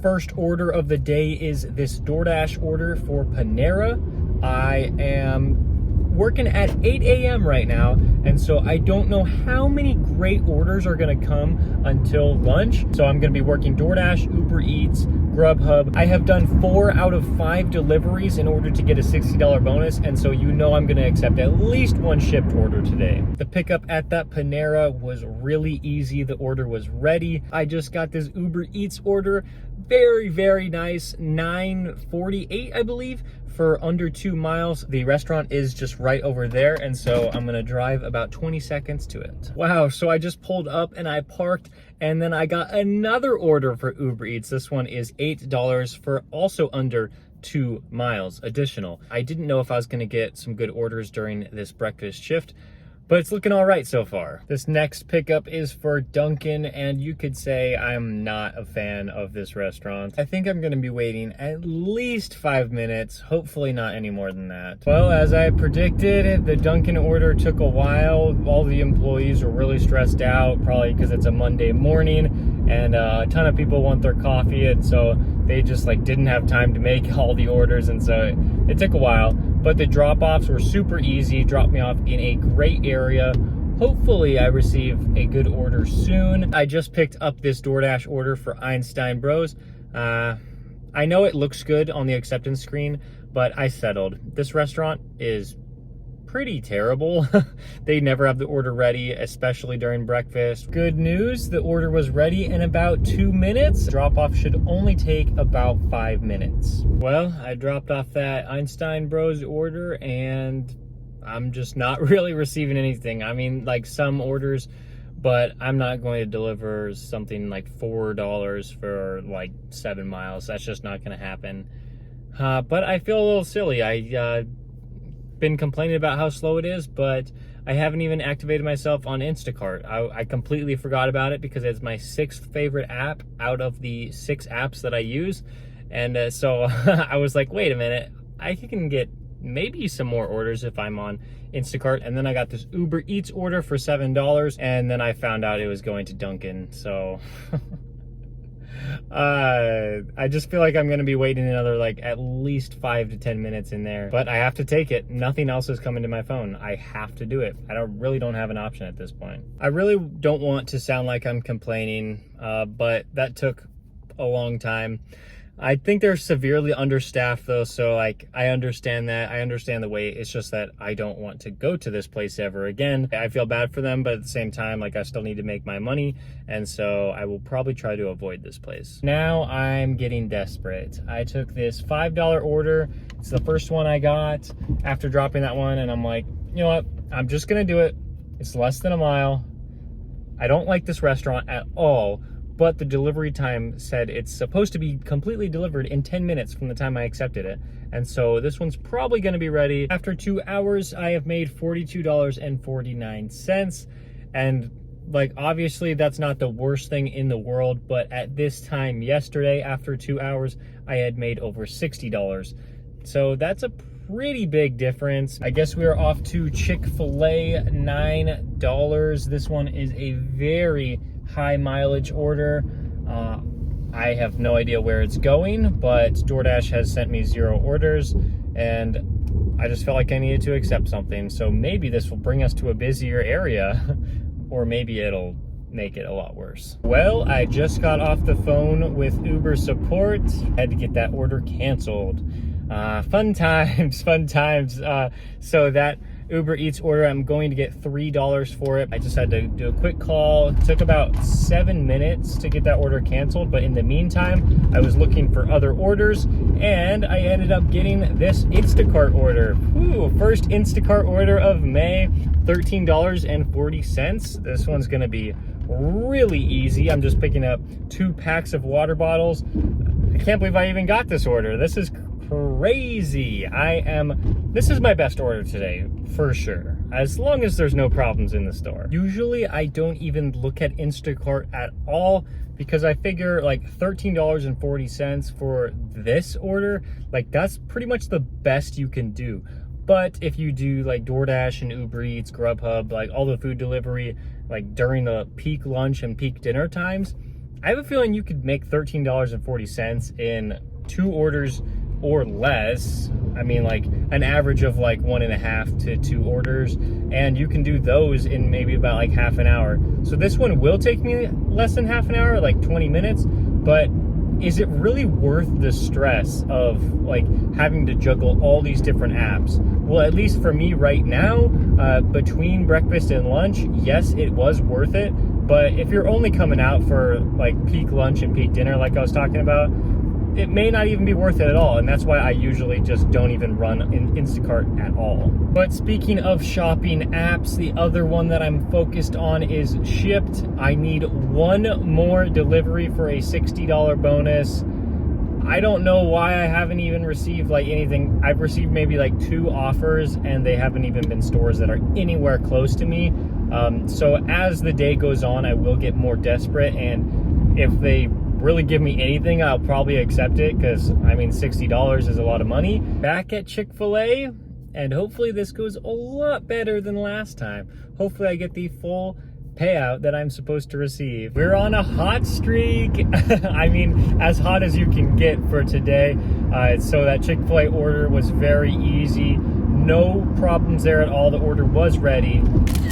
First order of the day is this DoorDash order for Panera. I am working at 8 a.m. right now, and so I don't know how many great orders are gonna come until lunch. So I'm gonna be working DoorDash, Uber Eats, Grubhub. I have done 4 out of 5 deliveries in order to get a $60 bonus, and so you know I'm gonna accept at least one Shipt order today. The pickup at that Panera was really easy. The order was ready. I just got this Uber Eats order. Very nice, $9.48, I believe, for under 2 miles. The restaurant is just right over there, and so I'm gonna drive about 20 seconds to it. Wow, so I just pulled up and I parked, and then I got another order for Uber Eats. This one is $8 for also under 2 miles additional. I didn't know if I was gonna get some good orders during this breakfast shift, but it's looking all right so far. This next pickup is for Dunkin', and you could say I'm not a fan of this restaurant. I think I'm gonna be waiting at least 5 minutes, hopefully not any more than that. Well, as I predicted, the Dunkin' order took a while. All the employees were really stressed out, probably because it's a Monday morning, and a ton of people want their coffee, and so they just didn't have time to make all the orders, and so it took a while. But the drop-offs were super easy, dropped me off in a great area. Hopefully I receive a good order soon. I just picked up this DoorDash order for Einstein Bros. I know it looks good on the acceptance screen, but I settled. This restaurant is pretty terrible. They never have the order ready, especially during breakfast. Good news, the order was ready in about 2 minutes. Drop-off should only take about 5 minutes. Well, I dropped off that Einstein Bros order, and I'm just not really receiving anything. I mean, some orders, but I'm not going to deliver something like $4 for 7 miles. That's just not gonna happen. But I feel a little silly. I been complaining about how slow it is, but I haven't even activated myself on Instacart. I completely forgot about it because it's my 6th favorite app out of the 6 apps that I use, and so I was like, wait a minute, I can get maybe some more orders if I'm on Instacart. And then I got this Uber Eats order for $7, and then I found out it was going to Dunkin', so I just feel like I'm gonna be waiting another at least 5 to 10 minutes in there, but I have to take it. Nothing else is coming to my phone. I have to do it. I really don't have an option at this point. I really don't want to sound like I'm complaining, but that took a long time. I think they're severely understaffed though, so I understand that. I understand the wait. It's just that I don't want to go to this place ever again. I feel bad for them, but at the same time, I still need to make my money, and so I will probably try to avoid this place. Now I'm getting desperate. I took this $5 order. It's the first one I got after dropping that one, and I'm like, you know what? I'm just gonna do it. It's less than a mile. I don't like this restaurant at all, but the delivery time said it's supposed to be completely delivered in 10 minutes from the time I accepted it. And so this one's probably gonna be ready. After 2 hours, I have made $42.49. And obviously that's not the worst thing in the world, but at this time yesterday, after 2 hours, I had made over $60. So that's a pretty big difference. I guess we are off to Chick-fil-A, $9. This one is a very high mileage order. I have no idea where it's going, but DoorDash has sent me 0 orders, and I just felt like I needed to accept something. So maybe this will bring us to a busier area, or maybe it'll make it a lot worse. Well, I just got off the phone with Uber support. Had to get that order canceled. Fun times, fun times. So that Uber Eats order, I'm going to get $3 for it. I just had to do a quick call. It took about 7 minutes to get that order canceled, but in the meantime, I was looking for other orders, and I ended up getting this Instacart order. Ooh, first Instacart order of May, $13.40. This one's gonna be really easy. I'm just picking up 2 packs of water bottles. I can't believe I even got this order. This is crazy. This is my best order today, for sure, as long as there's no problems in the store. Usually I don't even look at Instacart at all, because I figure $13.40 for this order, that's pretty much the best you can do. But if you do DoorDash and Uber Eats, Grubhub, all the food delivery, during the peak lunch and peak dinner times, I have a feeling you could make $13.40 in 2 orders or less. I mean, like an average of like 1.5 to 2 orders, and you can do those in maybe about like half an hour. So this one will take me less than half an hour, like 20 minutes, but is it really worth the stress of like having to juggle all these different apps? Well, at least for me right now, between breakfast and lunch, yes, it was worth it. But if you're only coming out for like peak lunch and peak dinner, like I was talking about, it may not even be worth it at all. And that's why I usually just don't even run in Instacart at all. But speaking of shopping apps, the other one that I'm focused on is Shipt. I need one more delivery for a $60 bonus. I don't know why I haven't even received like anything. I've received maybe like 2 offers, and they haven't even been stores that are anywhere close to me. So as the day goes on, I will get more desperate, and if they really give me anything, I'll probably accept it, because I mean $60 is a lot of money. Back at Chick-fil-A, and hopefully this goes a lot better than last time. Hopefully I get the full payout that I'm supposed to receive. We're on a hot streak. I mean, as hot as you can get for today. So that Chick-fil-A order was very easy. No problems there at all. The order was ready,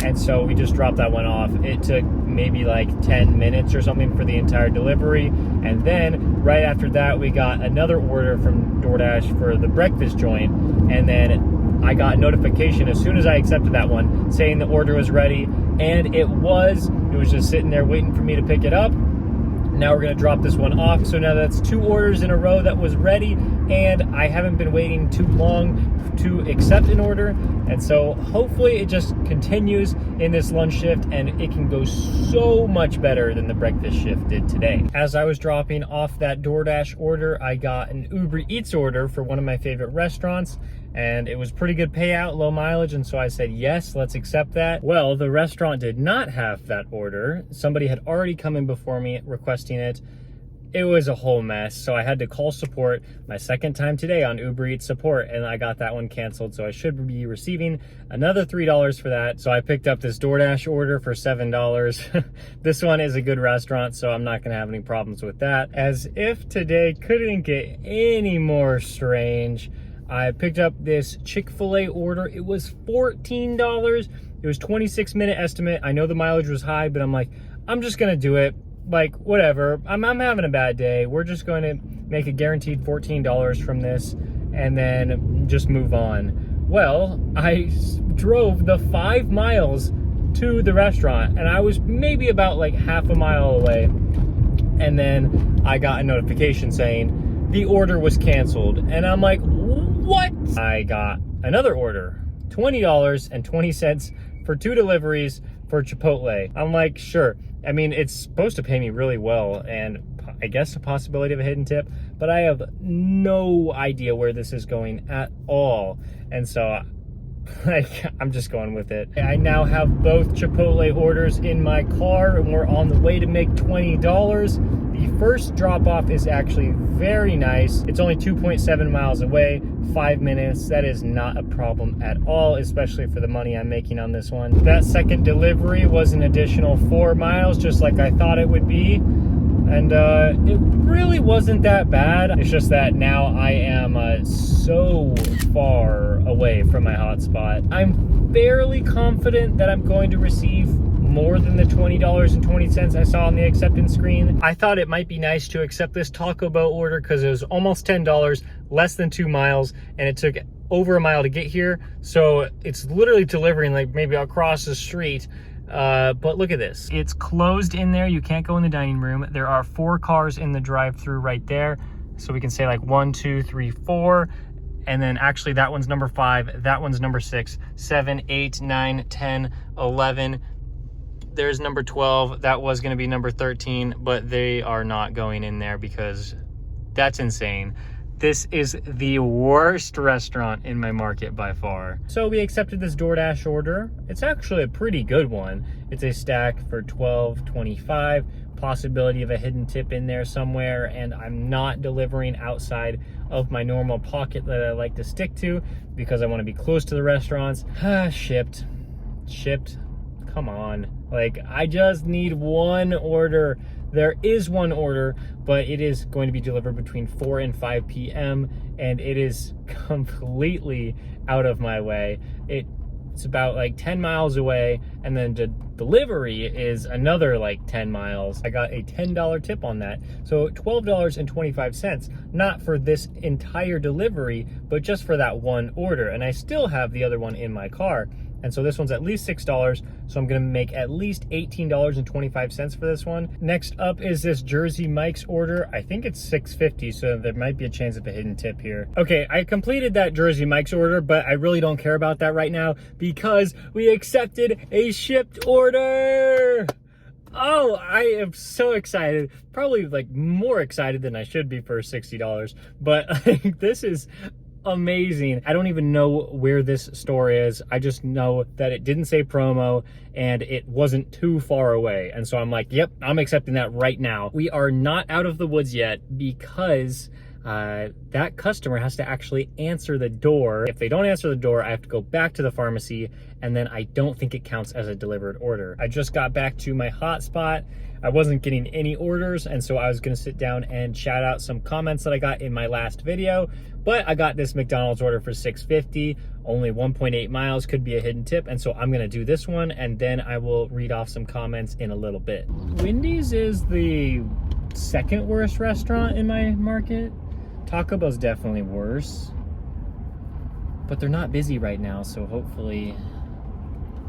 and so we just dropped that one off. It took maybe like 10 minutes or something for the entire delivery, and then right after that we got another order from DoorDash for the breakfast joint, and then I got a notification as soon as I accepted that one saying the order was ready, and it was just sitting there waiting for me to pick it up. Now we're going to drop this one off. So now that's 2 orders in a row that was ready, and I haven't been waiting too long to accept an order. And so hopefully it just continues in this lunch shift, and it can go so much better than the breakfast shift did today. As I was dropping off that DoorDash order, I got an Uber Eats order for one of my favorite restaurants, and it was pretty good payout, low mileage, and so I said, yes, let's accept that. Well, the restaurant did not have that order. Somebody had already come in before me requesting it. It was a whole mess, so I had to call support my second time today on Uber Eats support, and I got that one canceled, so I should be receiving another $3 for that. So I picked up this DoorDash order for $7. This one is a good restaurant, so I'm not gonna have any problems with that. As if today couldn't get any more strange, I picked up this Chick-fil-A order. It was $14. It was 26-minute estimate. I know the mileage was high, but I'm like, I'm just gonna do it. Like, whatever, I'm having a bad day. We're just going to make a guaranteed $14 from this and then just move on. Well, I drove the 5 miles to the restaurant, and I was maybe about like half a mile away. And then I got a notification saying the order was canceled. And I'm like, what? I got another order, $20.20 for 2 deliveries for Chipotle. I'm like, sure. I mean, it's supposed to pay me really well, and I guess a possibility of a hidden tip, but I have no idea where this is going at all. And so like, I'm just going with it. I now have both Chipotle orders in my car, and we're on the way to make $20. The first drop off is actually very nice. It's only 2.7 miles away, 5 minutes. That is not a problem at all, especially for the money I'm making on this one. That second delivery was an additional 4 miles, just like I thought it would be. And it really wasn't that bad. It's just that now I am so far away from my hotspot. I'm fairly confident that I'm going to receive more than the $20.20 I saw on the acceptance screen. I thought it might be nice to accept this Taco Bell order because it was almost $10, less than 2 miles, and it took over a mile to get here. So it's literally delivering like maybe across the street. But look at this. It's closed in there. You can't go in the dining room. There are 4 cars in the drive-thru right there. So we can say like 1, 2, 3, 4. And then actually that one's number 5. That one's number 6, 7, 8, 9, 10, 11. There's number 12. That was going to be number 13, but they are not going in there because that's insane. This is the worst restaurant in my market by far. So we accepted this DoorDash order. It's actually a pretty good one. It's a stack for $12.25, possibility of a hidden tip in there somewhere, and I'm not delivering outside of my normal pocket that I like to stick to because I want to be close to the restaurants. Shipt, come on. Like, I just need one order. there is one order, but it is going to be delivered between 4 and 5 p.m. and it is completely out of my way. It's about like 10 miles away, and then the delivery is another like 10 miles. I got a $10 tip on that. So $12.25, not for this entire delivery, but just for that one order. And I still have the other one in my car. And so this one's at least $6, so I'm gonna make at least $18.25 for this one. Next up is this Jersey Mike's order. I think it's $6.50, so there might be a chance of a hidden tip here. Okay, I completed that Jersey Mike's order, but I really don't care about that right now because we accepted a Shipt order. Oh, I am so excited. Probably like more excited than I should be for $60, but this is amazing. I don't even know where this store is. I just know that it didn't say promo and it wasn't too far away. And so I'm like, yep, I'm accepting that right now. We are not out of the woods yet because that customer has to actually answer the door. If they don't answer the door, I have to go back to the pharmacy, and then I don't think it counts as a delivered order. I just got back to my hotspot. I wasn't getting any orders, and so I was gonna sit down and shout out some comments that I got in my last video, but I got this McDonald's order for $6.50, only 1.8 miles, could be a hidden tip, and so I'm gonna do this one, and then I will read off some comments in a little bit. Wendy's is the second worst restaurant in my market. Taco Bell's definitely worse, but they're not busy right now, so hopefully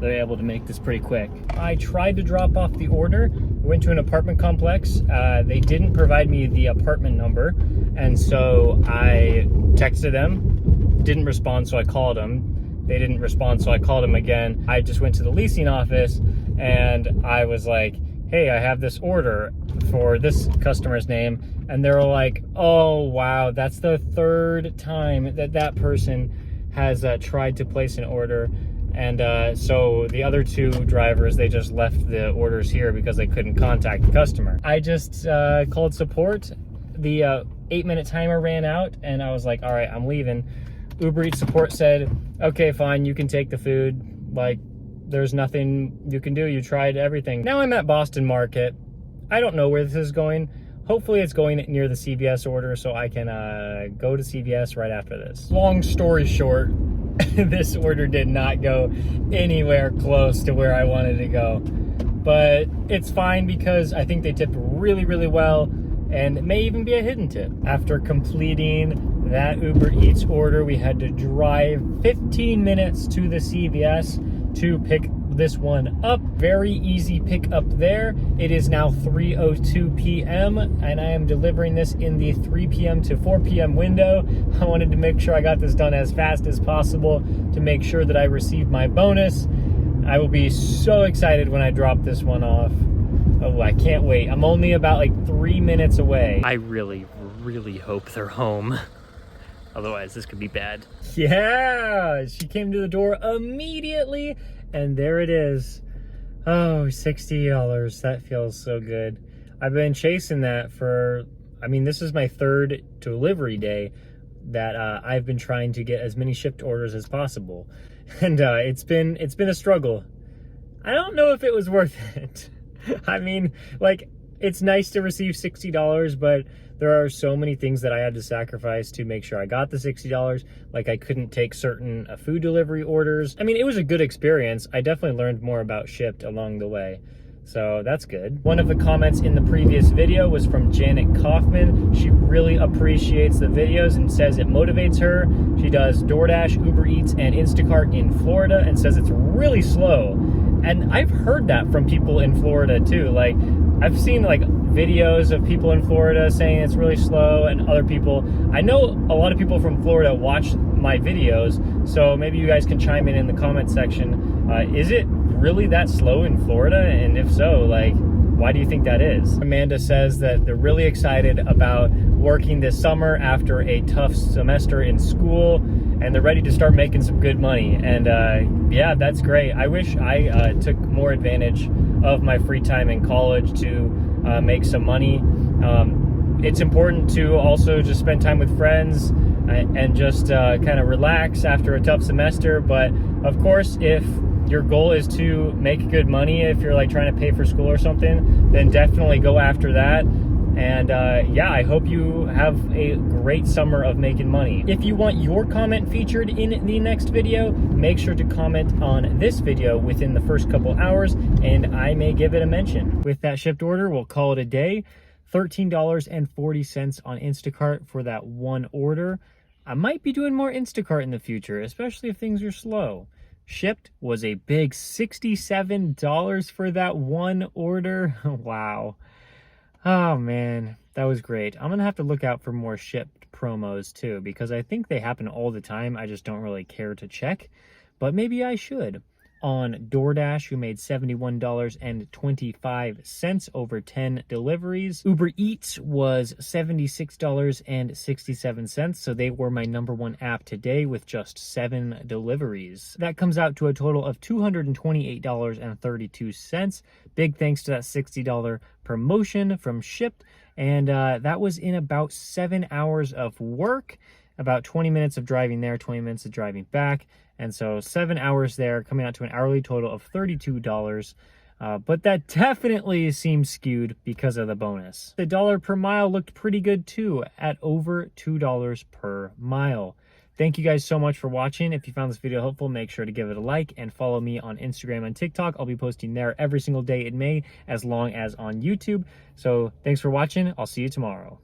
they're able to make this pretty quick. I tried to drop off the order, went to an apartment complex. They didn't provide me the apartment number, and so I texted them, didn't respond, so I called them. They didn't respond, so I called them again. I just went to the leasing office and I was like, hey, I have this order for this customer's name. And they were like, oh, wow, that's the third time that person has tried to place an order. And so the other two drivers, they just left the orders here because they couldn't contact the customer. I just called support. The 8-minute timer ran out and I was like, all right, I'm leaving. Uber Eats support said, okay, fine, you can take the food. Like, there's nothing you can do. You tried everything. Now I'm at Boston Market. I don't know where this is going. Hopefully it's going near the CVS order so I can go to CVS right after this. Long story short, this order did not go anywhere close to where I wanted to go. But it's fine because I think they tipped really, really well, and it may even be a hidden tip. After completing that Uber Eats order, we had to drive 15 minutes to the CVS to pick this one up. Very easy pick up there. It is now 3:02 p.m. and I am delivering this in the 3 p.m. to 4 p.m. window. I wanted to make sure I got this done as fast as possible to make sure that I received my bonus. I will be so excited when I drop this one off. Oh, I can't wait. I'm only about like 3 minutes away. I really, really hope they're home. Otherwise, this could be bad. Yeah, she came to the door immediately, and there it is. Oh, $60. That feels so good. I've been chasing that for, I mean, this is my third delivery day that I've been trying to get as many Shipt orders as possible. And it's been a struggle. I don't know if it was worth it. I mean, like, it's nice to receive $60, but there are so many things that I had to sacrifice to make sure I got the $60. Like, I couldn't take certain food delivery orders. I mean, it was a good experience. I definitely learned more about Shipt along the way. So that's good. One of the comments in the previous video was from Janet Kaufman. She really appreciates the videos and says it motivates her. She does DoorDash, Uber Eats, and Instacart in Florida and says it's really slow. And I've heard that from people in Florida too. Like, I've seen like videos of people in Florida saying it's really slow, and other people, I know a lot of people from Florida watch my videos, so maybe you guys can chime in the comment section. Is it really that slow in Florida? And if so, like, why do you think that is? Amanda says that they're really excited about working this summer after a tough semester in school, and they're ready to start making some good money. And yeah, that's great. I wish I took more advantage of my free time in college to make some money. It's important to also just spend time with friends and just kind of relax after a tough semester. But of course, if your goal is to make good money, if you're like trying to pay for school or something, then definitely go after that. And yeah, I hope you have a great summer of making money. If you want your comment featured in the next video, make sure to comment on this video within the first couple hours, and I may give it a mention. With that Shipt order, we'll call it a day. $13.40 on Instacart for that one order. I might be doing more Instacart in the future, especially if things are slow. Shipt was a big $67 for that one order. Wow. Oh man, that was great. I'm gonna have to look out for more Shipt promos too, because I think they happen all the time. I just don't really care to check, but maybe I should. On DoorDash, we made $71.25 over 10 deliveries. Uber Eats was $76.67, so they were my #1 app today with just 7 deliveries. That comes out to a total of $228.32. Big thanks to that $60 promotion from Shipt, and that was in about 7 hours of work, about 20 minutes of driving there, 20 minutes of driving back. And so 7 hours there, coming out to an hourly total of $32. But that definitely seems skewed because of the bonus. The dollar per mile looked pretty good too, at over $2 per mile. Thank you guys so much for watching. If you found this video helpful, make sure to give it a like and follow me on Instagram and TikTok. I'll be posting there every single day in May, as long as on YouTube. So thanks for watching. I'll see you tomorrow.